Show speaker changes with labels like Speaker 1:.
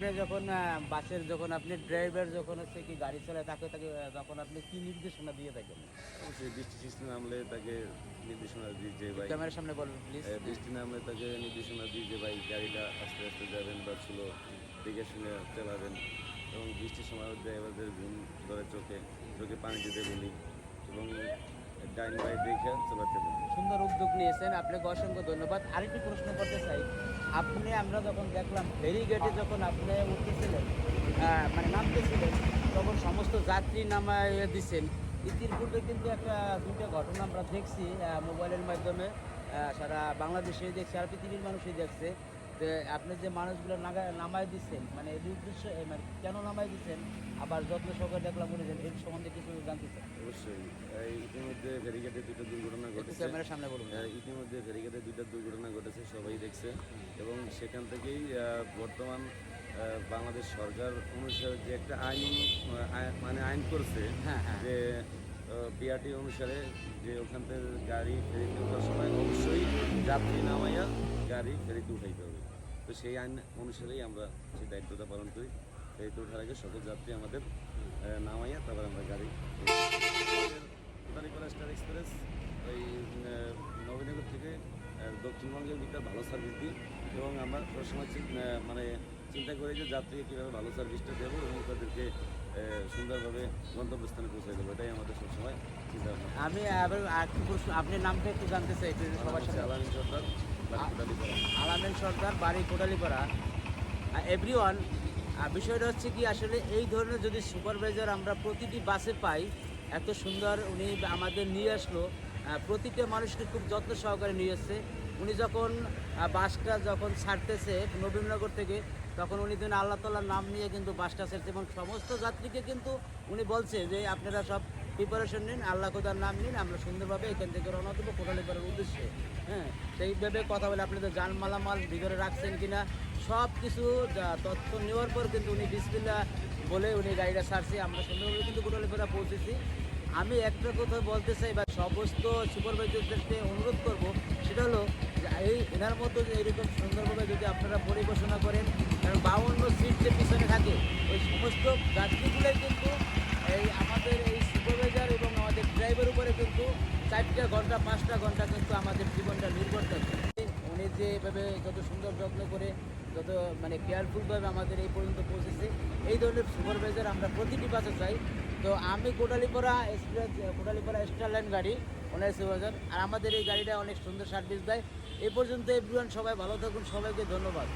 Speaker 1: আপনি যখন বাসের যখন আপনি ড্রাইভার যখন হচ্ছে কি গাড়ি চালায় তাকে তাকে তখন আপনি কি নির্দেশনা দিয়ে থাকেন?
Speaker 2: অবশ্যই বৃষ্টি টিষ্টি নামলে তাকে নির্দেশনা দিই যে ভাই
Speaker 1: ক্যামেরার সামনে বলবেন প্লিজ।
Speaker 2: বৃষ্টি নামলে তাকে নির্দেশনা দিই যে ভাই গাড়িটা আস্তে আস্তে যাবেন বা স্লো দেখে শুনে চালাবেন। এবং বৃষ্টির সময় ড্রাইভারদের ঘুম ধরে চোখে চোখে পানি দিতে বলি এবং ডাইন বাই দেখে চালাতে বলি।
Speaker 1: সুন্দর উদ্যোগ নিয়েছেন, আপনাকে অসংখ্য ধন্যবাদ। আরেকটি প্রশ্ন করতে চাই, আমরা যখন দেখলাম ফেরিঘাটে যখন আপনি উঠতেছিলেন মানে নামতেছিলেন, তখন সমস্ত যাত্রী নামায় দিচ্ছেন। ইতিপূর্বে কিন্তু দুইটা ঘটনা আমরা দেখছি মোবাইলের মাধ্যমে, সারা বাংলাদেশে দেখছি আর পৃথিবীর মানুষই দেখছে যে আপনি যে মানুষগুলো নামায় দিচ্ছেন, মানে এর উদ্দেশ্য মানে কেন নামায় দিচ্ছেন, আবার যত্ন সহকারে দেখলাম বলেছেন, এর সম্বন্ধে কিছু জানতে চাই।
Speaker 2: অবশ্যই ইতিমধ্যে ফেরিঘাটে দুটো দুর্ঘটনা ঘটেছে।
Speaker 1: ক্যামেরার সামনে বলুন।
Speaker 2: ইতিমধ্যে ফেরিঘাটে দুটো দুর্ঘটনা ঘটেছে, সবাই দেখছে। এবং সেখান থেকেই বর্তমান বাংলাদেশ সরকার অনুসারে যে একটা মানে আইন করছে,
Speaker 1: হ্যাঁ হ্যাঁ,
Speaker 2: যে বিআরটি অনুসারে যে ওখান থেকে গাড়ি ফেরিতে ওঠার সময় অবশ্যই যাত্রী নামাইয়া গাড়ি ফেরিতে উঠাইতে হবে। তো সেই আইন অনুসারেই আমরা সেই দায়িত্বটা পালন করি। ফেরিতে ওঠার আগে সকল যাত্রী আমাদের নামাইয়া তারপর আমরা গাড়ি কোটালীপাড়া স্টার এক্সপ্রেস ওই নবীনগর থেকে দক্ষিণবঙ্গের ভিতর ভালো সার্ভিস দিই। এবং আমরা সবসময় মানে চিন্তা করি যে যাত্রীকে কীভাবে ভালো সার্ভিসটা দেবো এবং তাদেরকে সুন্দরভাবে গন্তব্যস্থানে পৌঁছে দেবো, এটাই আমাদের সবসময় চিন্তা ভাবনা।
Speaker 1: আমি আবার আরেকটু প্রশ্ন, আপনার নামটা একটু জানতে চাই একটু সবার সাথে।
Speaker 2: আলামিন সর্দার, বাড়ি কোটালীপাড়া।
Speaker 1: আলামিন সর্দার, বাড়ি কোটালীপাড়া। এভরিওয়ান, বিষয়টা হচ্ছে কি, আসলে এই ধরনের যদি সুপারভাইজার আমরা প্রতিটি বাসে পাই, এত সুন্দর উনি আমাদের নিয়ে আসলো, প্রতিটা মানুষকে খুব যত্ন সহকারে নিয়ে এসছে। উনি যখন বাসটা যখন ছাড়তেছে নবীনগর থেকে, তখন উনি দিন আল্লাহ তাআলার নাম নিয়ে কিন্তু বাসটা ছাড়ছে এবং সমস্ত যাত্রীকে কিন্তু উনি বলছে যে আপনারা সব প্রিপারেশন নিন, আল্লাহ খোদার নাম নিন, আমরা সুন্দরভাবে এখান থেকে রওনা দেবো কোটালীপাড়ার উদ্দেশ্যে। হ্যাঁ, সেইভাবে কথা বলে আপনাদের যান মালামাল ভিতরে রাখছেন কিনা সব কিছু তথ্য নেওয়ার পর কিন্তু উনি বিসমিল্লাহ বলে উনি গাড়িটা ছাড়ছে, আমরা সুন্দরভাবে কিন্তু কোটালীপাড়া পৌঁছেছি। আমি একটা কথা বলতে চাই বা সমস্ত সুপারভাইজারদেরকে অনুরোধ করব, সেটা হলো যে এনার মতো যে এরকম সুন্দরভাবে যদি আপনারা পরিবেশনা করেন, কারণ 52 সিট যে পিছনে থাকে ওই সমস্ত যাত্রীগুলোই কিন্তু আমাদের এই সুপারভাইজার এবং আমাদের ড্রাইভার উপরে কিন্তু 4 ঘন্টা 5 ঘন্টা কিন্তু আমাদের জীবনটা নির্ভর থাকে। উনি যে এভাবে যত সুন্দর যত্ন করে যত মানে কেয়ারফুলভাবে আমাদের এই পর্যন্ত পৌঁছেছে, এই ধরনের সুপারভাইজার আমরা প্রতিটি বাসে চাই। তো আমি কোটালীপাড়া স্টার লাইন গাড়ি ওনার সুপারভাইজার, আর আমাদের এই গাড়িটা অনেক সুন্দর সার্ভিস দেয়। এই পর্যন্ত এভরিওয়ান, সবাই ভালো থাকুন, সবাইকে ধন্যবাদ।